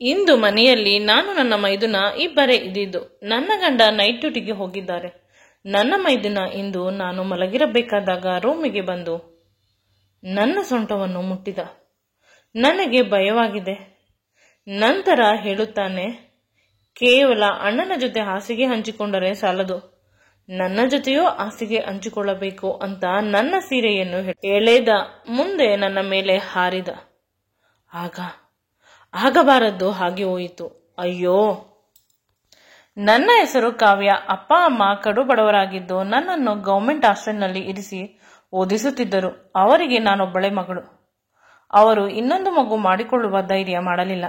ಇಂದು ಮನೆಯಲ್ಲಿ ನಾನು ನನ್ನ ಮೈದುನ ಇಬ್ಬರೇ ಇದ್ದಿದ್ದು. ನನ್ನ ಗಂಡ ನೈಟ್ ಡ್ಯೂಟಿಗೆ ಹೋಗಿದ್ದಾರೆ. ನನ್ನ ಮೈದುನ ಇಂದು ನಾನು ಮಲಗಿರಬೇಕಾದಾಗ ರೂಮಿಗೆ ಬಂದು ನನ್ನ ಸೊಂಟವನ್ನು ಮುಟ್ಟಿದ. ನನಗೆ ಭಯವಾಗಿದೆ. ನಂತರ ಹೇಳುತ್ತಾನೆ, ಕೇವಲ ಅಣ್ಣನ ಜೊತೆ ಹಾಸಿಗೆ ಹಂಚಿಕೊಂಡರೆ ಸಾಲದು, ನನ್ನ ಜೊತೆಯೂ ಹಾಸಿಗೆ ಹಂಚಿಕೊಳ್ಳಬೇಕು ಅಂತ ನನ್ನ ಸೀರೆಯನ್ನು ಎಳೆದ ಮುಂದೆ ನನ್ನ ಮೇಲೆ ಹಾರಿದ. ಆಗಬಾರದ್ದು ಹಾಗೆ ಹೋಯಿತು. ಅಯ್ಯೋ. ನನ್ನ ಹೆಸರು ಕಾವ್ಯ. ಅಪ್ಪ ಅಮ್ಮ ಕಡು ಬಡವರಾಗಿದ್ದು ನನ್ನನ್ನು ಗೌರ್ಮೆಂಟ್ ಹಾಸ್ಟೆಲ್ನಲ್ಲಿ ಇರಿಸಿ ಓದಿಸುತ್ತಿದ್ದರು. ಅವರಿಗೆ ನಾನೊಬ್ಬಳೆ ಮಗಳು. ಅವರು ಇನ್ನೊಂದು ಮಗು ಮಾಡಿಕೊಳ್ಳುವ ಧೈರ್ಯ ಮಾಡಲಿಲ್ಲ.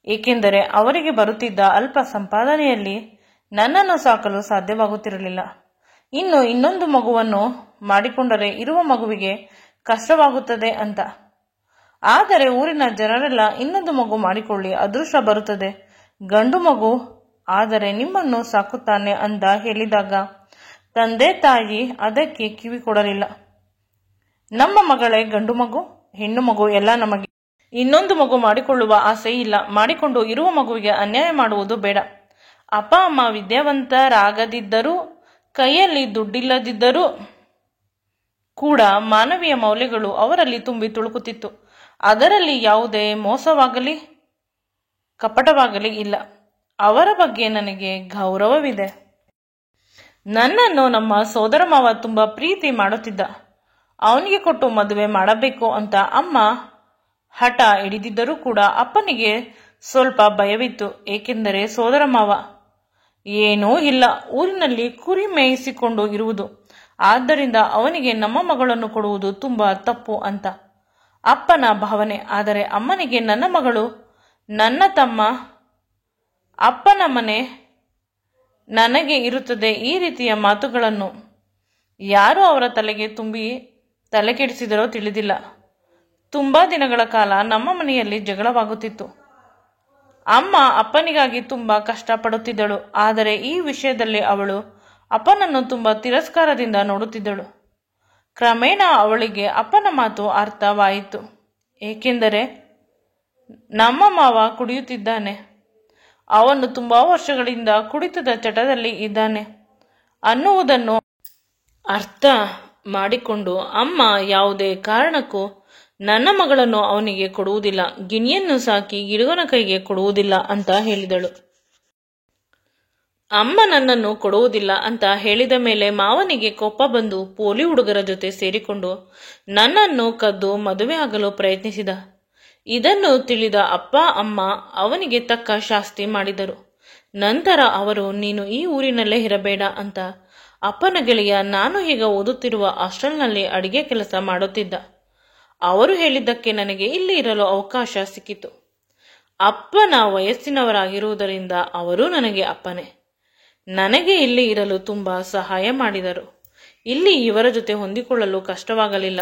ಏಕೆಂದರೆ ಅವರಿಗೆ ಬರುತ್ತಿದ್ದ ಅಲ್ಪ ಸಂಪಾದನೆಯಲ್ಲಿ ನನ್ನನ್ನು ಸಾಕಲು ಸಾಧ್ಯವಾಗುತ್ತಿರಲಿಲ್ಲ. ಇನ್ನು ಇನ್ನೊಂದು ಮಗುವನ್ನು ಮಾಡಿಕೊಂಡರೆ ಇರುವ ಮಗುವಿಗೆ ಕಷ್ಟವಾಗುತ್ತದೆ ಅಂತ. ಆದರೆ ಊರಿನ ಜನರೆಲ್ಲ ಇನ್ನೊಂದು ಮಗು ಮಾಡಿಕೊಳ್ಳಿ, ಅದೃಷ್ಟ ಬರುತ್ತದೆ, ಗಂಡು ಮಗು ಆದರೆ ನಿಮ್ಮನ್ನು ಸಾಕುತ್ತಾನೆ ಅಂತ ಹೇಳಿದಾಗ ತಂದೆ ತಾಯಿ ಅದಕ್ಕೆ ಕಿವಿ ಕೊಡಲಿಲ್ಲ. ನಮ್ಮ ಮಗಳೇ ಗಂಡು ಮಗು, ಹೆಣ್ಣು ಮಗು ಎಲ್ಲ ನಮಗೆ. ಇನ್ನೊಂದು ಮಗು ಮಾಡಿಕೊಳ್ಳುವ ಆಸೆ ಇಲ್ಲ. ಮಾಡಿಕೊಂಡು ಇರುವ ಮಗುವಿಗೆ ಅನ್ಯಾಯ ಮಾಡುವುದು ಬೇಡ. ಅಪ್ಪ ಅಮ್ಮ ವಿದ್ಯಾವಂತರಾಗದಿದ್ದರೂ, ಕೈಯಲ್ಲಿ ದುಡ್ಡಿಲ್ಲದಿದ್ದರೂ ಕೂಡ ಮಾನವೀಯ ಮೌಲ್ಯಗಳು ಅವರಲ್ಲಿ ತುಂಬಿ ತುಳುಕುತ್ತಿತ್ತು. ಅದರಲ್ಲಿ ಯಾವುದೇ ಮೋಸವಾಗಲಿ ಕಪಟವಾಗಲಿ ಇಲ್ಲ. ಅವರ ಬಗ್ಗೆ ನನಗೆ ಗೌರವವಿದೆ. ನನ್ನನ್ನು ನಮ್ಮ ಸೋದರ ಮಾವ ತುಂಬಾ ಪ್ರೀತಿ ಮಾಡುತ್ತಿದ್ದ. ಅವನಿಗೆ ಕೊಟ್ಟು ಮದುವೆ ಮಾಡಬೇಕು ಅಂತ ಅಮ್ಮ ಹಠ ಹಿಡಿದಿದ್ದರೂ ಕೂಡ ಅಪ್ಪನಿಗೆ ಸ್ವಲ್ಪ ಭಯವಿತ್ತು. ಏಕೆಂದರೆ ಸೋದರ ಮಾವ ಏನೂ ಇಲ್ಲ, ಊರಿನಲ್ಲಿ ಕುರಿ ಮೇಯಿಸಿಕೊಂಡು ಇರುವುದು. ಆದ್ದರಿಂದ ಅವನಿಗೆ ನಮ್ಮ ಮಗಳನ್ನು ಕೊಡುವುದು ತುಂಬಾ ತಪ್ಪು ಅಂತ ಅಪ್ಪನ ಭಾವನೆ. ಆದರೆ ಅಮ್ಮನಿಗೆ ನನ್ನ ಮಗಳು, ನನ್ನ ತಮ್ಮ, ಅಪ್ಪನ ಮನೆ ನನಗೆ ಇರುತ್ತದೆ. ಈ ರೀತಿಯ ಮಾತುಗಳನ್ನು ಯಾರು ಅವರ ತಲೆಗೆ ತುಂಬಿ ತಲೆ ಕೆಡಿಸಿದರೋ ತಿಳಿದಿಲ್ಲ. ತುಂಬಾ ದಿನಗಳ ಕಾಲ ನಮ್ಮ ಮನೆಯಲ್ಲಿ ಜಗಳವಾಗುತ್ತಿತ್ತು. ಅಮ್ಮ ಅಪ್ಪನಿಗಾಗಿ ತುಂಬಾ ಕಷ್ಟಪಡುತ್ತಿದ್ದಳು. ಆದರೆ ಈ ವಿಷಯದಲ್ಲಿ ಅವಳು ಅಪ್ಪನನ್ನು ತುಂಬಾ ತಿರಸ್ಕಾರದಿಂದ ನೋಡುತ್ತಿದ್ದಳು. ಕ್ರಮೇಣ ಅವಳಿಗೆ ಅಪ್ಪನ ಮಾತು ಅರ್ಥವಾಯಿತು. ಏಕೆಂದರೆ ನಮ್ಮ ಮಾವ ಕುಡಿಯುತ್ತಿದ್ದಾನೆ, ಅವನು ತುಂಬಾ ವರ್ಷಗಳಿಂದ ಕುಡಿತದ ಚಟದಲ್ಲಿ ಇದ್ದಾನೆ ಅನ್ನುವುದನ್ನು ಅರ್ಥ ಮಾಡಿಕೊಂಡು ಅಮ್ಮ ಯಾವುದೇ ಕಾರಣಕ್ಕೂ ನನ್ನ ಮಗಳನ್ನು ಅವನಿಗೆ ಕೊಡುವುದಿಲ್ಲ, ಗಿಣಿಯನ್ನು ಸಾಕಿ ಗಿಡುಗನ ಕೈಗೆ ಕೊಡುವುದಿಲ್ಲ ಅಂತ ಹೇಳಿದಳು. ಅಮ್ಮ ನನ್ನನ್ನು ಕೊಡುವುದಿಲ್ಲ ಅಂತ ಹೇಳಿದ ಮೇಲೆ ಮಾವನಿಗೆ ಕೋಪ ಬಂದು ಪೋಲಿ ಹುಡುಗರ ಜೊತೆ ಸೇರಿಕೊಂಡು ನನ್ನನ್ನು ಕದ್ದು ಮದುವೆ ಆಗಲು ಪ್ರಯತ್ನಿಸಿದ. ಇದನ್ನು ತಿಳಿದ ಅಪ್ಪ ಅಮ್ಮ ಅವನಿಗೆ ತಕ್ಕ ಶಾಸ್ತಿ ಮಾಡಿದರು. ನಂತರ ಅವರು, ನೀನು ಈ ಊರಿನಲ್ಲೇ ಇರಬೇಡ ಅಂತ ಅಪ್ಪನ ಗೆಳೆಯ ನಾನು ಈಗ ಓದುತ್ತಿರುವ ಹಾಸ್ಟೆಲ್ನಲ್ಲಿ ಅಡಿಗೆ ಕೆಲಸ ಮಾಡುತ್ತಿದ್ದ. ಅವರು ಹೇಳಿದ್ದಕ್ಕೆ ನನಗೆ ಇಲ್ಲಿ ಇರಲು ಅವಕಾಶ ಸಿಕ್ಕಿತು. ಅಪ್ಪನ ವಯಸ್ಸಿನವರಾಗಿರುವುದರಿಂದ ಅವರು ನನಗೆ ಅಪ್ಪನೇ. ನನಗೆ ಇಲ್ಲಿ ಇರಲು ತುಂಬಾ ಸಹಾಯ ಮಾಡಿದರು. ಇಲ್ಲಿ ಇವರ ಜೊತೆ ಹೊಂದಿಕೊಳ್ಳಲು ಕಷ್ಟವಾಗಲಿಲ್ಲ.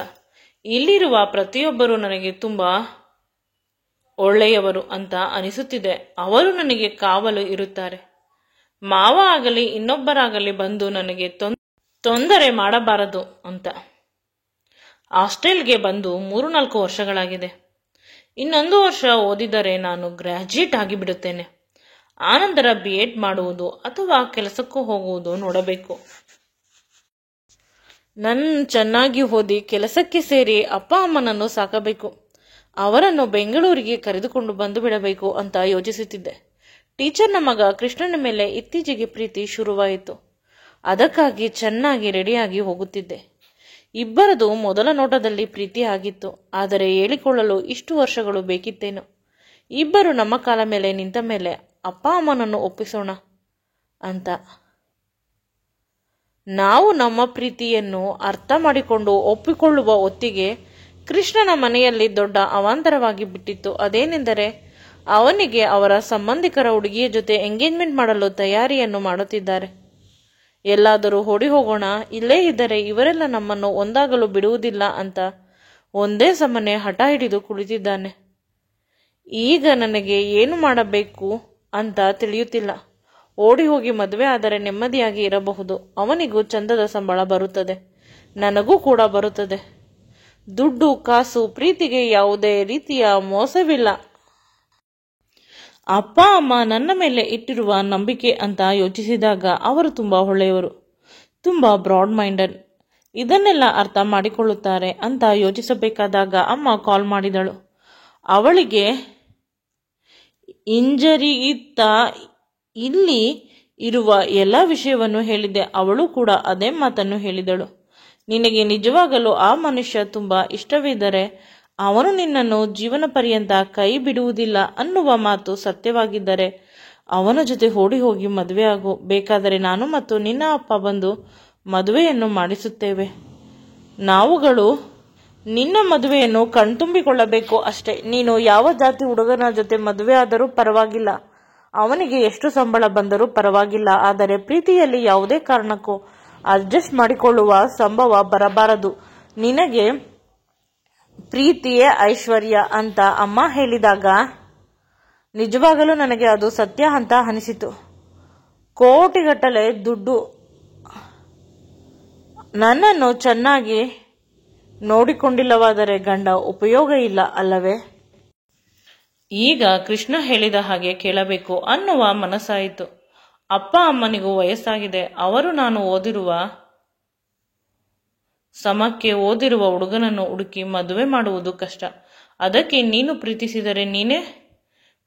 ಇಲ್ಲಿರುವ ಪ್ರತಿಯೊಬ್ಬರು ನನಗೆ ತುಂಬಾ ಒಳ್ಳೆಯವರು ಅಂತ ಅನಿಸುತ್ತಿದೆ. ಅವರು ನನಗೆ ಕಾವಲು ಇರುತ್ತಾರೆ. ಮಾವ ಆಗಲಿ ಇನ್ನೊಬ್ಬರಾಗಲಿ ಬಂದು ನನಗೆ ತೊಂದರೆ ಮಾಡಬಾರದು ಅಂತ. ಹಾಸ್ಟೆಲ್ಗೆ ಬಂದು 3-4 ವರ್ಷಗಳಾಗಿದೆ. ಇನ್ನೊಂದು ವರ್ಷ ಓದಿದರೆ ನಾನು ಗ್ರಾಜ್ಯುಯೇಟ್ ಆಗಿಬಿಡುತ್ತೇನೆ. ಆನಂತರ BEd ಮಾಡುವುದು ಅಥವಾ ಕೆಲಸಕ್ಕೂ ಹೋಗುವುದು ನೋಡಬೇಕು. ಚೆನ್ನಾಗಿ ಓದಿ ಕೆಲಸಕ್ಕೆ ಸೇರಿ ಅಪ್ಪ ಅಮ್ಮನನ್ನು ಸಾಕಬೇಕು. ಅವರನ್ನು ಬೆಂಗಳೂರಿಗೆ ಕರೆದುಕೊಂಡು ಬಂದು ಬಿಡಬೇಕು ಅಂತ ಯೋಚಿಸುತ್ತಿದ್ದೆ. ಟೀಚರ್ನ ಮಗ ಕೃಷ್ಣನ ಮೇಲೆ ಇತ್ತೀಚೆಗೆ ಪ್ರೀತಿ ಶುರುವಾಯಿತು. ಅದಕ್ಕಾಗಿ ಚೆನ್ನಾಗಿ ರೆಡಿಯಾಗಿ ಹೋಗುತ್ತಿದ್ದೆ. ಇಬ್ಬರದು ಮೊದಲ ನೋಟದಲ್ಲಿ ಪ್ರೀತಿ ಆಗಿತ್ತು. ಆದರೆ ಹೇಳಿಕೊಳ್ಳಲು ಇಷ್ಟು ವರ್ಷಗಳು ಬೇಕಿತ್ತೇನೋ. ಇಬ್ಬರು ನಮ್ಮ ಕಾಲ ಮೇಲೆ ನಿಂತ ಮೇಲೆ ಅಪ್ಪ ಅಮ್ಮನನ್ನು ಒಪ್ಪಿಸೋಣ ಅಂತ. ನಾವು ನಮ್ಮ ಪ್ರೀತಿಯನ್ನು ಅರ್ಥ ಮಾಡಿಕೊಂಡು ಒಪ್ಪಿಕೊಳ್ಳುವ ಹೊತ್ತಿಗೆ ಕೃಷ್ಣನ ಮನೆಯಲ್ಲಿ ದೊಡ್ಡ ಅವಾಂತರವಾಗಿ ಬಿಟ್ಟಿತ್ತು. ಅದೇನೆಂದರೆ ಅವನಿಗೆ ಅವರ ಸಂಬಂಧಿಕರ ಹುಡುಗಿಯ ಜೊತೆ ಎಂಗೇಜ್ಮೆಂಟ್ ಮಾಡಲು ತಯಾರಿಯನ್ನು ಮಾಡುತ್ತಿದ್ದಾರೆ. ಎಲ್ಲಾದರೂ ಓಡಿ ಹೋಗೋಣ, ಇಲ್ಲೇ ಇದ್ದರೆ ಇವರೆಲ್ಲ ನಮ್ಮನ್ನು ಒಂದಾಗಲು ಬಿಡುವುದಿಲ್ಲ ಅಂತ ಒಂದೇ ಸಮನೆ ಹಠ ಹಿಡಿದು ಕುಳಿತಿದ್ದಾನೆ. ಈಗ ನನಗೆ ಏನು ಮಾಡಬೇಕು ಅಂತ ತಿಳಿಯುತ್ತಿಲ್ಲ. ಓಡಿ ಹೋಗಿ ಮದುವೆ ಆದರೆ ನೆಮ್ಮದಿಯಾಗಿ ಇರಬಹುದು. ಅವನಿಗೂ ಚಂದದ ಸಂಬಳ ಬರುತ್ತದೆ, ನನಗೂ ಕೂಡ ಬರುತ್ತದೆ. ದುಡ್ಡು ಕಾಸು ಪ್ರೀತಿಗೆ ಯಾವುದೇ ರೀತಿಯ ಮೋಸವಿಲ್ಲ. ಅಪ್ಪ ಅಮ್ಮ ನನ್ನ ಮೇಲೆ ಇಟ್ಟಿರುವ ನಂಬಿಕೆ ಅಂತ ಯೋಚಿಸಿದಾಗ ಅವರು ತುಂಬ ಒಳ್ಳೆಯವರು, ತುಂಬ ಬ್ರಾಡ್ ಮೈಂಡೆಡ್, ಇದನ್ನೆಲ್ಲ ಅರ್ಥ ಮಾಡಿಕೊಳ್ಳುತ್ತಾರೆ ಅಂತ ಯೋಚಿಸಬೇಕಾದಾಗ ಅಮ್ಮ ಕಾಲ್ ಮಾಡಿದಳು. ಅವಳಿಗೆ ಇಂಜರಿ ಇತ್ತ, ಇಲ್ಲಿ ಇರುವ ಎಲ್ಲ ವಿಷಯವನ್ನು ಹೇಳಿದೆ. ಅವಳು ಕೂಡ ಅದೇ ಮಾತನ್ನು ಹೇಳಿದಳು. ನಿನಗೆ ನಿಜವಾಗಲೂ ಆ ಮನುಷ್ಯ ತುಂಬ ಇಷ್ಟವಿದ್ದರೆ ಅವನು ನಿನ್ನನ್ನು ಜೀವನ ಪರ್ಯಂತ ಕೈ ಬಿಡುವುದಿಲ್ಲ ಅನ್ನುವ ಮಾತು ಸತ್ಯವಾಗಿದ್ದರೆ ಅವನ ಜೊತೆ ಓಡಿ ಹೋಗಿ ಮದುವೆ ಆಗು. ಬೇಕಾದರೆ ನಾನು ಮತ್ತು ನಿನ್ನ ಅಪ್ಪ ಬಂದು ಮದುವೆಯನ್ನು ಮಾಡಿಸುತ್ತೇವೆ. ನಾವುಗಳು ನಿನ್ನ ಮದುವೆಯನ್ನು ಕಣ್ತುಂಬಿಕೊಳ್ಳಬೇಕು ಅಷ್ಟೇ. ನೀನು ಯಾವ ಜಾತಿ ಹುಡುಗನ ಜೊತೆ ಮದುವೆ ಆದರೂ ಪರವಾಗಿಲ್ಲ, ಅವನಿಗೆ ಎಷ್ಟು ಸಂಬಳ ಬಂದರೂ ಪರವಾಗಿಲ್ಲ, ಆದರೆ ಪ್ರೀತಿಯಲ್ಲಿ ಯಾವುದೇ ಕಾರಣಕ್ಕೂ ಅಡ್ಜಸ್ಟ್ ಮಾಡಿಕೊಳ್ಳುವ ಸಂಭವ ಬರಬಾರದು. ನಿನಗೆ ಪ್ರೀತಿಯೇ ಐಶ್ವರ್ಯ ಅಂತ ಅಮ್ಮ ಹೇಳಿದಾಗ ನಿಜವಾಗಲೂ ನನಗೆ ಅದು ಸತ್ಯ ಅಂತ ಅನಿಸಿತು. ಕೋಟಿಗಟ್ಟಲೆ ದುಡ್ಡು ನನ್ನನ್ನು ಚೆನ್ನಾಗಿ ನೋಡಿಕೊಂಡಿಲ್ಲವಾದರೆ ಗಂಡ ಉಪಯೋಗ ಇಲ್ಲ ಅಲ್ಲವೇ? ಈಗ ಕೃಷ್ಣ ಹೇಳಿದ ಹಾಗೆ ಕೇಳಬೇಕು ಅನ್ನುವ ಮನಸ್ಸಾಯಿತು. ಅಪ್ಪ ಅಮ್ಮನಿಗೂ ವಯಸ್ಸಾಗಿದೆ. ಅವರು ನಾನು ಓದಿರುವ ಸಮಕ್ಕೆ ಓದಿರುವ ಹುಡುಗನನ್ನು ಹುಡುಕಿ ಮದುವೆ ಮಾಡುವುದು ಕಷ್ಟ. ಅದಕ್ಕೆ ನೀನು ಪ್ರೀತಿಸಿದರೆ ನೀನೇ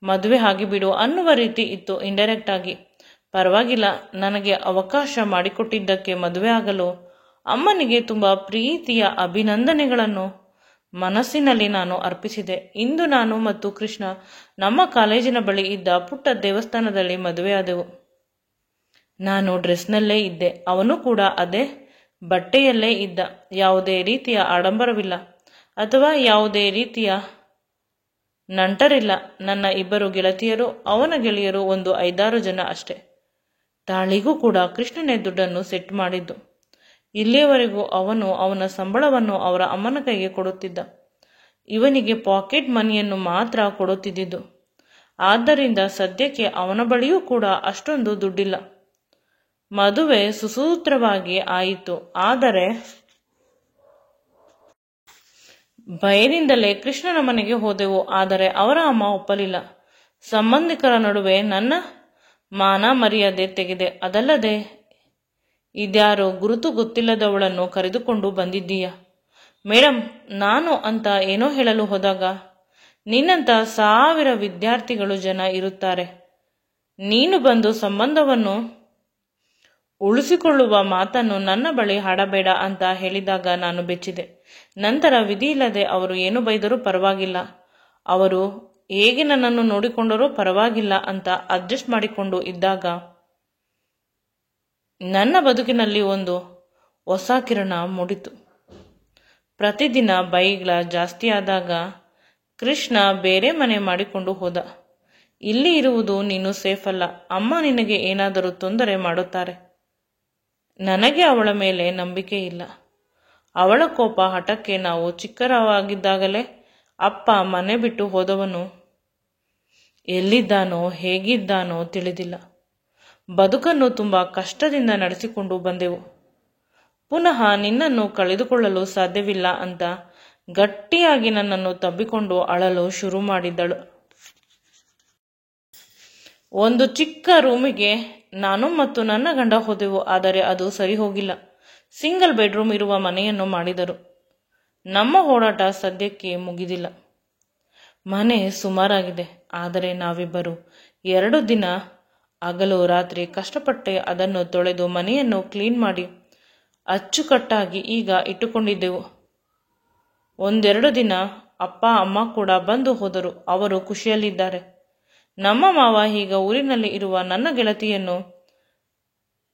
ಮದುವೆ ಆಗಿಬಿಡು ಅನ್ನುವ ರೀತಿ ಇತ್ತು ಇಂಡೈರೆಕ್ಟ್ ಆಗಿ. ಪರವಾಗಿಲ್ಲ, ನನಗೆ ಅವಕಾಶ ಮಾಡಿಕೊಟ್ಟಿದ್ದಕ್ಕೆ ಮದುವೆ ಆಗಲು ಅಮ್ಮನಿಗೆ ತುಂಬ ಪ್ರೀತಿಯ ಅಭಿನಂದನೆಗಳನ್ನು ಮನಸ್ಸಿನಲ್ಲಿ ನಾನು ಅರ್ಪಿಸಿದೆ. ಇಂದು ನಾನು ಮತ್ತು ಕೃಷ್ಣ ನಮ್ಮ ಕಾಲೇಜಿನ ಬಳಿ ಇದ್ದ ಪುಟ್ಟ ದೇವಸ್ಥಾನದಲ್ಲಿ ಮದುವೆಯಾದೆವು. ನಾನು ಡ್ರೆಸ್ನಲ್ಲೇ ಇದ್ದೆ, ಅವನು ಕೂಡ ಅದೇ ಬಟ್ಟೆಯಲ್ಲೇ ಇದ್ದ. ಯಾವುದೇ ರೀತಿಯ ಆಡಂಬರವಿಲ್ಲ ಅಥವಾ ಯಾವುದೇ ರೀತಿಯ ನಂಟರಿಲ್ಲ. ನನ್ನ ಇಬ್ಬರು ಗೆಳತಿಯರು, ಅವನ ಗೆಳೆಯರು ಒಂದು 5-6 ಜನ ಅಷ್ಟೇ. ತಾಳಿಗೂ ಕೂಡ ಕೃಷ್ಣನೇ ದುಡ್ಡನ್ನು ಸೆಟ್ ಮಾಡಿದ್ದು. ಇಲ್ಲಿಯವರೆಗೂ ಅವನು ಅವನ ಸಂಬಳವನ್ನು ಅವರ ಅಮ್ಮನ ಕೈಗೆ ಕೊಡುತ್ತಿದ್ದ. ಇವನಿಗೆ ಪಾಕೆಟ್ ಮನಿಯನ್ನು ಮಾತ್ರ ಕೊಡುತ್ತಿದ್ದುದು. ಆದ್ದರಿಂದ ಸದ್ಯಕ್ಕೆ ಅವನ ಬಳಿಯೂ ಕೂಡ ಅಷ್ಟೊಂದು ದುಡ್ಡಿಲ್ಲ. ಮದುವೆ ಸುಸೂತ್ರವಾಗಿ ಆಯಿತು. ಆದರೆ ಭಯದಿಂದಲೇ ಕೃಷ್ಣನ ಮನೆಗೆ ಹೋದೆವು. ಆದರೆ ಅವರ ಅಮ್ಮ ಒಪ್ಪಲಿಲ್ಲ. ಸಂಬಂಧಿಕರ ನಡುವೆ ನನ್ನ ಮಾನ ಮರ್ಯಾದೆ ತೆಗೆದೆ. ಅದಲ್ಲದೆ ಇದ್ಯಾರೋ ಗುರುತು ಗೊತ್ತಿಲ್ಲದವಳನ್ನು ಕರೆದುಕೊಂಡು ಬಂದಿದ್ದೀಯ ಮೇಡಮ್ ನಾನು ಅಂತ ಏನೋ ಹೇಳಲು ಹೋದಾಗ, ನಿನ್ನಂತ 1000 ವಿದ್ಯಾರ್ಥಿಗಳು ಜನ ಇರುತ್ತಾರೆ, ನೀನು ಬಂದು ಸಂಬಂಧವನ್ನು ಉಳಿಸಿಕೊಳ್ಳುವ ಮಾತನ್ನು ನನ್ನ ಬಳಿ ಹಾಡಬೇಡ ಅಂತ ಹೇಳಿದಾಗ ನಾನು ಬೆಚ್ಚಿದೆ. ನಂತರ ವಿಧಿಯಿಲ್ಲದೆ ಅವರು ಏನು ಬೈದರೂ ಪರವಾಗಿಲ್ಲ, ಅವರು ಹೇಗೆ ನನ್ನನ್ನು ನೋಡಿಕೊಂಡರೂ ಪರವಾಗಿಲ್ಲ ಅಂತ ಅಡ್ಜಸ್ಟ್ ಮಾಡಿಕೊಂಡು ಇದ್ದಾಗ ನನ್ನ ಬದುಕಿನಲ್ಲಿ ಒಂದು ಹೊಸ ಕಿರಣ ಮೂಡಿತು. ಪ್ರತಿದಿನ ಬೈಗಳ ಜಾಸ್ತಿ ಆದಾಗ ಕೃಷ್ಣ ಬೇರೆ ಮನೆ ಮಾಡಿಕೊಂಡು ಹೋದ. ಇಲ್ಲಿ ಇರುವುದು ನೀನು ಸೇಫ್ ಅಲ್ಲ, ಅಮ್ಮ ನಿನಗೆ ಏನಾದರೂ ತೊಂದರೆ ಮಾಡುತ್ತಾರೆ. ನನಗೆ ಅವಳ ಮೇಲೆ ನಂಬಿಕೆ ಇಲ್ಲ. ಅವಳ ಕೋಪ ಹಠಕ್ಕೆ ನಾವು ಚಿಕ್ಕರವಾಗಿದ್ದಾಗಲೇ ಅಪ್ಪ ಮನೆ ಬಿಟ್ಟು ಹೋದವನು ಎಲ್ಲಿದ್ದಾನೋ ಹೇಗಿದ್ದಾನೋ ತಿಳಿದಿಲ್ಲ. ಬದುಕನ್ನು ತುಂಬ ಕಷ್ಟದಿಂದ ನಡೆಸಿಕೊಂಡು ಬಂದೆವು. ಪುನಃ ನಿನ್ನನ್ನು ಕಳೆದುಕೊಳ್ಳಲು ಸಾಧ್ಯವಿಲ್ಲ ಅಂತ ಗಟ್ಟಿಯಾಗಿ ನನ್ನನ್ನು ತಬ್ಬಿಕೊಂಡು ಅಳಲು ಶುರು ಮಾಡಿದ್ದಳು. ಒಂದು ಚಿಕ್ಕ ರೂಮಿಗೆ ನಾನು ಮತ್ತು ನನ್ನ ಗಂಡ ಹೋದೆವು. ಆದರೆ ಅದು ಸರಿ ಹೋಗಿಲ್ಲ. ಸಿಂಗಲ್ ಬೆಡ್ರೂಮ್ ಇರುವ ಮನೆಯನ್ನು ಮಾಡಿದರು. ನಮ್ಮ ಓಡಾಟ ಸದ್ಯಕ್ಕೆ ಮುಗಿದಿಲ್ಲ. ಮನೆ ಸುಮಾರಾಗಿದೆ. ಆದರೆ ನಾವಿಬ್ಬರು 2 ದಿನ ಹಗಲು ರಾತ್ರಿ ಕಷ್ಟಪಟ್ಟೆ ಅದನ್ನು ತೊಳೆದು ಮನೆಯನ್ನು ಕ್ಲೀನ್ ಮಾಡಿ ಅಚ್ಚುಕಟ್ಟಾಗಿ ಈಗ ಇಟ್ಟುಕೊಂಡಿದ್ದೆವು. 1-2 ದಿನ ಅಪ್ಪ ಅಮ್ಮ ಕೂಡ ಬಂದು ಹೋದರು. ಅವರು ಖುಷಿಯಲ್ಲಿದ್ದಾರೆ. ನಮ್ಮ ಮಾವ ಈಗ ಊರಿನಲ್ಲಿ ಇರುವ ನನ್ನ ಗೆಳತಿಯನ್ನು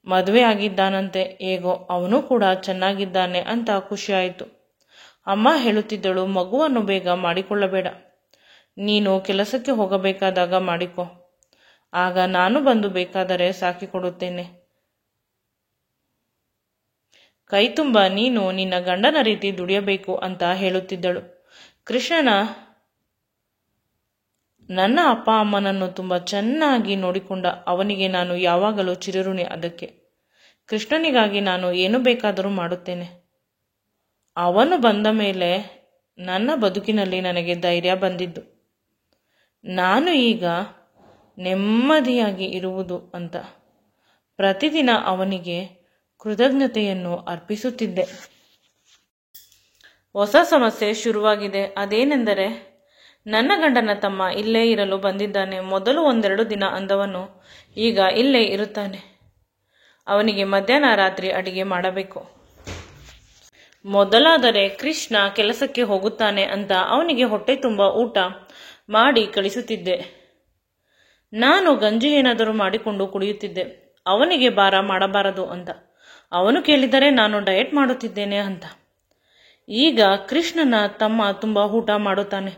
ಮದುವೆ ಆಗಿದ್ದಾನಂತೆ. ಹೇಗೋ ಅವನು ಕೂಡ ಚೆನ್ನಾಗಿದ್ದಾನೆ ಅಂತ ಖುಷಿಯಾಯಿತು. ಅಮ್ಮ ಹೇಳುತ್ತಿದ್ದಳು, ಮಗುವನ್ನು ಬೇಗ ಮಾಡಿಕೊಳ್ಳಬೇಡ, ನೀನು ಕೆಲಸಕ್ಕೆ ಹೋಗಬೇಕಾದಾಗ ಮಾಡಿಕೊ, ಆಗ ನಾನು ಬಂದು ಬೇಕಾದರೆ ಸಾಕಿಕೊಡುತ್ತೇನೆ. ಕೈ ತುಂಬ ನೀನು ನಿನ್ನ ಗಂಡನ ರೀತಿ ದುಡಿಯಬೇಕು ಅಂತ ಹೇಳುತ್ತಿದ್ದಳು. ಕೃಷ್ಣನ ನನ್ನ ಅಪ್ಪ ಅಮ್ಮನನ್ನು ತುಂಬ ಚೆನ್ನಾಗಿ ನೋಡಿಕೊಂಡ. ಅವನಿಗೆ ನಾನು ಯಾವಾಗಲೂ ಚಿರಋಣಿ. ಅದಕ್ಕೆ ಕೃಷ್ಣನಿಗಾಗಿ ನಾನು ಏನು ಬೇಕಾದರೂ ಮಾಡುತ್ತೇನೆ. ಅವನು ಬಂದ ಮೇಲೆ ನನ್ನ ಬದುಕಿನಲ್ಲಿ ನನಗೆ ಧೈರ್ಯ ಬಂದಿದ್ದು. ನಾನು ಈಗ ನೆಮ್ಮದಿಯಾಗಿ ಇರುವುದು ಅಂತ ಪ್ರತಿದಿನ ಅವನಿಗೆ ಕೃತಜ್ಞತೆಯನ್ನು ಅರ್ಪಿಸುತ್ತಿದ್ದೆ. ಹೊಸ ಸಮಸ್ಯೆ ಶುರುವಾಗಿದೆ. ಅದೇನೆಂದರೆ, ನನ್ನ ಗಂಡನ ತಮ್ಮ ಇಲ್ಲೇ ಇರಲು ಬಂದಿದ್ದಾನೆ. ಮೊದಲು ಒಂದೆರಡು ದಿನ ಅಂದವನು ಈಗ ಇಲ್ಲೇ ಇರುತ್ತಾನೆ. ಅವನಿಗೆ ಮಧ್ಯಾಹ್ನ ರಾತ್ರಿ ಅಡಿಗೆ ಮಾಡಬೇಕು. ಮೊದಲಾದರೆ ಕೃಷ್ಣ ಕೆಲಸಕ್ಕೆ ಹೋಗುತ್ತಾನೆ ಅಂತ ಅವನಿಗೆ ಹೊಟ್ಟೆ ತುಂಬ ಊಟ ಮಾಡಿ ಕಳಿಸುತ್ತಿದ್ದೆ. ನಾನು ಗಂಜಿ ಏನಾದರೂ ಮಾಡಿಕೊಂಡು ಕುಡಿಯುತ್ತಿದ್ದೆ. ಅವನಿಗೆ ಭಾರ ಮಾಡಬಾರದು ಅಂತ. ಅವನು ಕೇಳಿದರೆ ನಾನು ಡಯಟ್ ಮಾಡುತ್ತಿದ್ದೇನೆ ಅಂತ. ಈಗ ಕೃಷ್ಣನ ತಮ್ಮ ತುಂಬ ಊಟ ಮಾಡುತ್ತಾನೆ.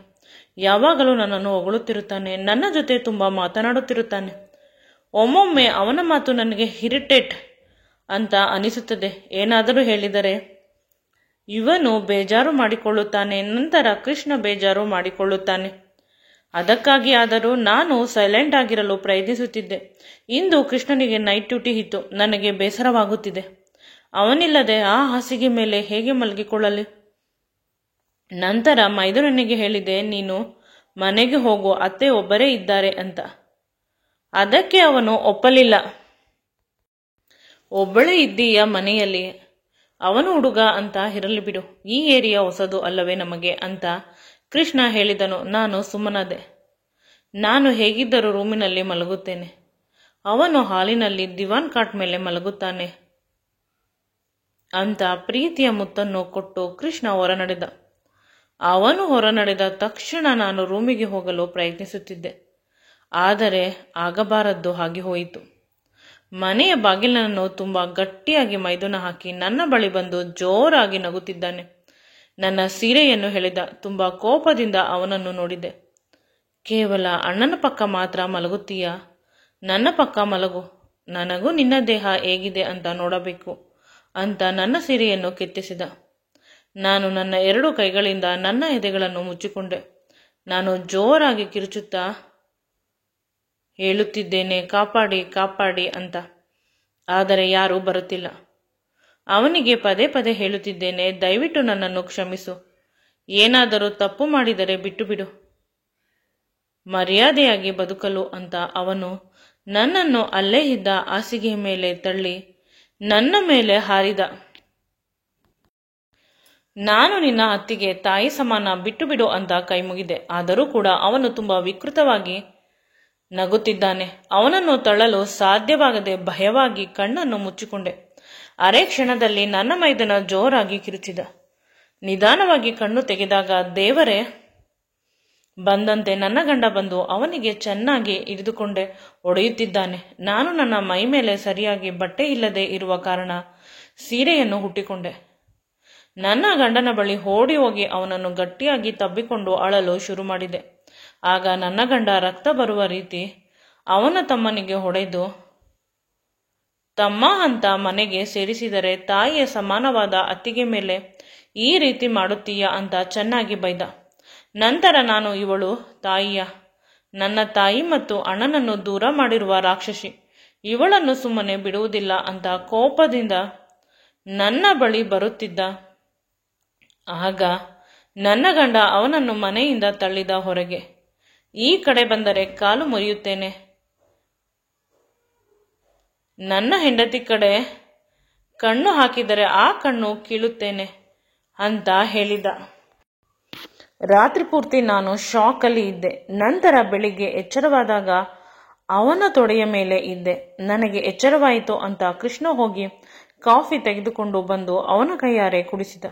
ಯಾವಾಗಲೂ ನನ್ನನ್ನು ಹೊಗಳುತ್ತಿರುತ್ತಾನೆ. ನನ್ನ ಜೊತೆ ತುಂಬ ಮಾತನಾಡುತ್ತಿರುತ್ತಾನೆ. ಒಮ್ಮೊಮ್ಮೆ ಅವನ ಮಾತು ನನಗೆ ಇರಿಟೇಟ್ ಅಂತ ಅನಿಸುತ್ತದೆ. ಏನಾದರೂ ಹೇಳಿದರೆ ಇವನು ಬೇಜಾರು ಮಾಡಿಕೊಳ್ಳುತ್ತಾನೆ. ನಂತರ ಕೃಷ್ಣ ಬೇಜಾರು ಮಾಡಿಕೊಳ್ಳುತ್ತಾನೆ. ಅದಕ್ಕಾಗಿ ಆದರೂ ನಾನು ಸೈಲೆಂಟ್ ಆಗಿರಲು ಪ್ರಯತ್ನಿಸುತ್ತಿದ್ದೆ. ಇಂದು ಕೃಷ್ಣನಿಗೆ ನೈಟ್ ಡ್ಯೂಟಿ ಇತ್ತು. ನನಗೆ ಬೇಸರವಾಗುತ್ತಿದೆ. ಅವನಿಲ್ಲದೆ ಆ ಹಾಸಿಗೆ ಮೇಲೆ ಹೇಗೆ ಮಲಗಿಕೊಳ್ಳಲಿ? ನಂತರ ಮೈದುನನಿಗೆ ಹೇಳಿದೆ, ನೀನು ಮನೆಗೆ ಹೋಗು, ಅತ್ತೆ ಒಬ್ಬರೇ ಇದ್ದಾರೆ ಅಂತ. ಅದಕ್ಕೆ ಅವನು ಒಪ್ಪಲಿಲ್ಲ. ಒಬ್ಬಳೇ ಇದ್ದೀಯ ಮನೆಯಲ್ಲಿ, ಅವನು ಹುಡುಗ ಅಂತ ಇರಲಿ ಬಿಡು, ಈ ಏರಿಯಾ ಹೊಸದು ಅಲ್ಲವೇ ನಮಗೆ ಅಂತ ಕೃಷ್ಣ ಹೇಳಿದನು. ನಾನು ಸುಮ್ಮನಾದೆ. ನಾನು ಹೇಗಿದ್ದರೂ ರೂಮಿನಲ್ಲಿ ಮಲಗುತ್ತೇನೆ. ಅವನು ಹಾಲಿನಲ್ಲಿ ದಿವಾನ್ ಕಾಟ್ ಮೇಲೆ ಮಲಗುತ್ತಾನೆ ಅಂತ ಪ್ರೀತಿಯ ಮುತ್ತನ್ನು ಕೊಟ್ಟು ಕೃಷ್ಣ ಹೊರನಡೆದ. ಅವನು ಹೊರನಡೆದ ತಕ್ಷಣ ನಾನು ರೂಮಿಗೆ ಹೋಗಲು ಪ್ರಯತ್ನಿಸುತ್ತಿದ್ದೆ. ಆದರೆ ಆಗಬಾರದ್ದು ಹಾಗೆ ಹೋಯಿತು. ಮನೆಯ ಬಾಗಿಲನ್ನು ತುಂಬ ಗಟ್ಟಿಯಾಗಿ ಮೈದುನ ಹಾಕಿ ನನ್ನ ಬಳಿ ಬಂದು ಜೋರಾಗಿ ನಗುತ್ತಿದ್ದಾನೆ. ನನ್ನ ಸೀರೆಯನ್ನು ಎಳೆದ. ತುಂಬ ಕೋಪದಿಂದ ಅವನನ್ನು ನೋಡಿದೆ. ಕೇವಲ ಅಣ್ಣನ ಪಕ್ಕ ಮಾತ್ರ ಮಲಗುತ್ತೀಯಾ? ನನ್ನ ಪಕ್ಕ ಮಲಗು, ನನಗೂ ನಿನ್ನ ದೇಹ ಹೇಗಿದೆ ಅಂತ ನೋಡಬೇಕು ಅಂತ ನನ್ನ ಸೀರೆಯನ್ನು ಕಿತ್ತಿಸಿದ. ನಾನು ನನ್ನ 2 ಕೈಗಳಿಂದ ನನ್ನ ಎದೆಗಳನ್ನು ಮುಚ್ಚಿಕೊಂಡೆ. ನಾನು ಜೋರಾಗಿ ಕಿರುಚುತ್ತಾ ಹೇಳುತ್ತಿದ್ದೇನೆ, ಕಾಪಾಡಿ ಕಾಪಾಡಿ ಅಂತ. ಆದರೆ ಯಾರೂ ಬರುತ್ತಿಲ್ಲ. ಅವನಿಗೆ ಪದೇ ಪದೇ ಹೇಳುತ್ತಿದ್ದೇನೆ, ದಯವಿಟ್ಟು ನನ್ನನ್ನು ಕ್ಷಮಿಸು, ಏನಾದರೂ ತಪ್ಪು ಮಾಡಿದರೆ ಬಿಟ್ಟು ಬಿಡು, ಮರ್ಯಾದೆಯಾಗಿ ಬದುಕಲು ಅಂತ. ಅವನು ನನ್ನನ್ನು ಅಲ್ಲೇ ಇದ್ದ ಹಾಸಿಗೆಯ ಮೇಲೆ ತಳ್ಳಿ ನನ್ನ ಮೇಲೆ ಹಾರಿದ. ನಾನು ನಿನ್ನ ಅತ್ತಿಗೆ ತಾಯಿ ಸಮಾನ, ಬಿಟ್ಟು ಬಿಡು ಅಂತ ಕೈ ಮುಗಿದೆ. ಆದರೂ ಕೂಡ ಅವನು ತುಂಬ ವಿಕೃತವಾಗಿ ನಗುತ್ತಿದ್ದಾನೆ. ಅವನನ್ನು ತಳ್ಳಲು ಸಾಧ್ಯವಾಗದೆ ಭಯವಾಗಿ ಕಣ್ಣನ್ನು ಮುಚ್ಚಿಕೊಂಡೆ. ಅರೆ ಕ್ಷಣದಲ್ಲಿ ನನ್ನ ಮೈದನ ಜೋರಾಗಿ ಕಿರುಚಿದ. ನಿಧಾನವಾಗಿ ಕಣ್ಣು ತೆಗೆದಾಗ ದೇವರೇ ಬಂದಂತೆ ನನ್ನ ಗಂಡ ಬಂದು ಅವನಿಗೆ ಚೆನ್ನಾಗಿ ಹಿಡಿದುಕೊಂಡೆ ಹೊಡೆಯುತ್ತಿದ್ದಾನೆ. ನಾನು ನನ್ನ ಮೈ ಮೇಲೆ ಸರಿಯಾಗಿ ಬಟ್ಟೆ ಇಲ್ಲದೆ ಇರುವ ಕಾರಣ ಸೀರೆಯನ್ನು ಹುಟ್ಟಿಕೊಂಡೆ. ನನ್ನ ಗಂಡನ ಬಳಿ ಓಡಿ ಹೋಗಿ ಅವನನ್ನು ಗಟ್ಟಿಯಾಗಿ ತಬ್ಬಿಕೊಂಡು ಅಳಲು ಶುರು ಮಾಡಿದೆ. ಆಗ ನನ್ನ ಗಂಡ ರಕ್ತ ಬರುವ ರೀತಿ ಅವನ ತಮ್ಮನಿಗೆ ಹೊಡೆದು, ತಮ್ಮ ಅಂತ ಮನೆಗೆ ಸೇರಿಸಿದರೆ ತಾಯಿಯ ಸಮಾನವಾದ ಅತ್ತಿಗೆ ಮೇಲೆ ಈ ರೀತಿ ಮಾಡುತ್ತೀಯಾ ಅಂತ ಚೆನ್ನಾಗಿ ಬೈದ. ನಂತರ ನಾನು ಇವಳು ತಾಯಿಯ, ನನ್ನ ತಾಯಿ ಮತ್ತು ಅಣ್ಣನನ್ನು ದೂರ ಮಾಡಿರುವ ರಾಕ್ಷಸಿ, ಇವಳನ್ನು ಸುಮ್ಮನೆ ಬಿಡುವುದಿಲ್ಲ ಅಂತ ಕೋಪದಿಂದ ನನ್ನ ಬಳಿ ಬರುತ್ತಿದ್ದ. ಆಗ ನನ್ನ ಗಂಡ ಅವನನ್ನು ಮನೆಯಿಂದ ತಳ್ಳಿದ ಹೊರಗೆ. ಈ ಕಡೆ ಬಂದರೆ ಕಾಲು ಮುರಿಯುತ್ತೇನೆ, ನನ್ನ ಹೆಂಡತಿ ಕಡೆ ಕಣ್ಣು ಹಾಕಿದರೆ ಆ ಕಣ್ಣು ಕೀಳುತ್ತೇನೆ ಅಂತ ಹೇಳಿದ. ರಾತ್ರಿ ಪೂರ್ತಿ ನಾನು ಶಾಕಲ್ಲಿ ಇದ್ದೆ. ನಂತರ ಬೆಳಿಗ್ಗೆ ಎಚ್ಚರವಾದಾಗ ಅವನ ತೊಡೆಯ ಮೇಲೆ ಇದ್ದೆ. ನನಗೆ ಎಚ್ಚರವಾಯಿತು ಅಂತ ಕೃಷ್ಣ ಹೋಗಿ ಕಾಫಿ ತೆಗೆದುಕೊಂಡು ಬಂದು ಅವನ ಕೈಯಾರೆ ಕುಡಿಸಿದ.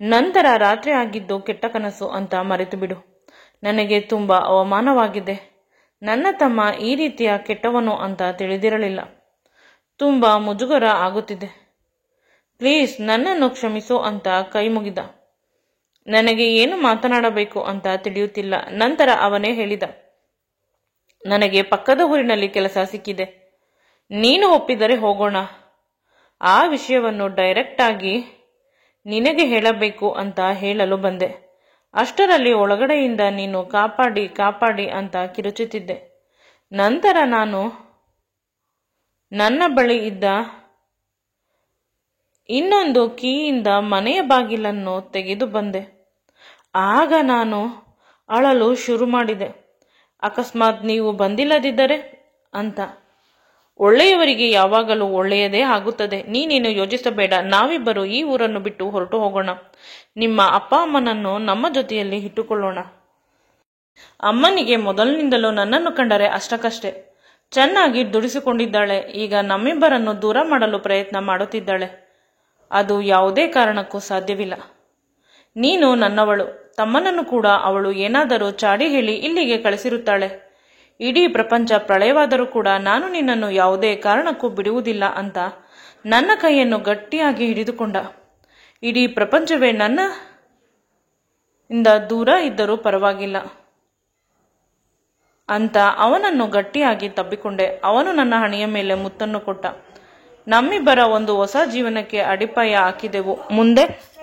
ನಂತರ ರಾತ್ರಿ ಆಗಿದ್ದು ಕೆಟ್ಟ ಕನಸು ಅಂತ ಮರೆತು ಬಿಡು. ನನಗೆ ತುಂಬ ಅವಮಾನವಾಗಿದೆ. ನನ್ನ ತಮ್ಮ ಈ ರೀತಿಯ ಕೆಟ್ಟವನು ಅಂತ ತಿಳಿದಿರಲಿಲ್ಲ. ತುಂಬ ಮುಜುಗರ ಆಗುತ್ತಿದೆ. ಪ್ಲೀಸ್ ನನ್ನನ್ನು ಕ್ಷಮಿಸು ಅಂತ ಕೈ ಮುಗಿದ. ನನಗೆ ಏನು ಮಾತನಾಡಬೇಕು ಅಂತ ತಿಳಿಯುತ್ತಿಲ್ಲ. ನಂತರ ಅವನೇ ಹೇಳಿದ, ನನಗೆ ಪಕ್ಕದ ಊರಿನಲ್ಲಿ ಕೆಲಸ ಸಿಕ್ಕಿದೆ, ನೀನು ಒಪ್ಪಿದರೆ ಹೋಗೋಣ. ಆ ವಿಷಯವನ್ನು ಡೈರೆಕ್ಟ್ ಆಗಿ ನಿನಗೆ ಹೇಳಬೇಕು ಅಂತ ಹೇಳಲು ಬಂದೆ. ಅಷ್ಟರಲ್ಲಿ ಒಳಗಡೆಯಿಂದ ನೀನು ಕಾಪಾಡಿ ಕಾಪಾಡಿ ಅಂತ ಕಿರುಚುತ್ತಿದ್ದೆ. ನಂತರ ನಾನು ನನ್ನ ಬಳಿ ಇದ್ದ ಇನ್ನೊಂದು ಕೀಯಿಂದ ಮನೆಯ ಬಾಗಿಲನ್ನು ತೆಗೆದು ಬಂದೆ. ಆಗ ನಾನು ಅಳಲು ಶುರು ಮಾಡಿದೆ. ಅಕಸ್ಮಾತ್ ನೀವು ಬಂದಿಲ್ಲದಿದ್ದರೆ ಅಂತ. ಒಳ್ಳೆಯವರಿಗೆ ಯಾವಾಗಲೂ ಒಳ್ಳೆಯದೇ ಆಗುತ್ತದೆ. ನೀನೇನು ಯೋಚಿಸಬೇಡ. ನಾವಿಬ್ಬರು ಈ ಊರನ್ನು ಬಿಟ್ಟು ಹೊರಟು ಹೋಗೋಣ. ನಿಮ್ಮ ಅಪ್ಪ ಅಮ್ಮನನ್ನು ನಮ್ಮ ಜೊತೆಯಲ್ಲಿ ಇಟ್ಟುಕೊಳ್ಳೋಣ. ಅಮ್ಮನಿಗೆ ಮೊದಲಿನಿಂದಲೂ ನನ್ನನ್ನು ಕಂಡರೆ ಅಷ್ಟಕ್ಕಷ್ಟೇ. ಚೆನ್ನಾಗಿ ದುಡಿಸಿಕೊಂಡಿದ್ದಾಳೆ. ಈಗ ನಮ್ಮಿಬ್ಬರನ್ನು ದೂರ ಮಾಡಲು ಪ್ರಯತ್ನ ಮಾಡುತ್ತಿದ್ದಾಳೆ. ಅದು ಯಾವುದೇ ಕಾರಣಕ್ಕೂ ಸಾಧ್ಯವಿಲ್ಲ. ನೀನು ನನ್ನವಳು. ತಮ್ಮನನ್ನು ಕೂಡ ಅವಳು ಏನಾದರೂ ಚಾಡಿ ಹೇಳಿ ಇಲ್ಲಿಗೆ ಕಳಿಸಿರುತ್ತಾಳೆ. ಇಡೀ ಪ್ರಪಂಚ ಪ್ರಳಯವಾದರೂ ಕೂಡ ನಾನು ನಿನ್ನನ್ನು ಯಾವುದೇ ಕಾರಣಕ್ಕೂ ಬಿಡುವುದಿಲ್ಲ ಅಂತ ನನ್ನ ಕೈಯನ್ನು ಗಟ್ಟಿಯಾಗಿ ಹಿಡಿದುಕೊಂಡ. ಇಡೀ ಪ್ರಪಂಚವೇ ನನ್ನ ಇಂದ ದೂರ ಇದ್ದರೂ ಪರವಾಗಿಲ್ಲ ಅಂತ ಅವನನ್ನು ಗಟ್ಟಿಯಾಗಿ ತಬ್ಬಿಕೊಂಡೆ. ಅವನು ನನ್ನ ಹಣೆಯ ಮೇಲೆ ಮುತ್ತನ್ನು ಕೊಟ್ಟ. ನಮ್ಮಿಬ್ಬರ ಒಂದು ಹೊಸ ಜೀವನಕ್ಕೆ ಅಡಿಪಾಯ ಹಾಕಿದೆವು. ಮುಂದೆ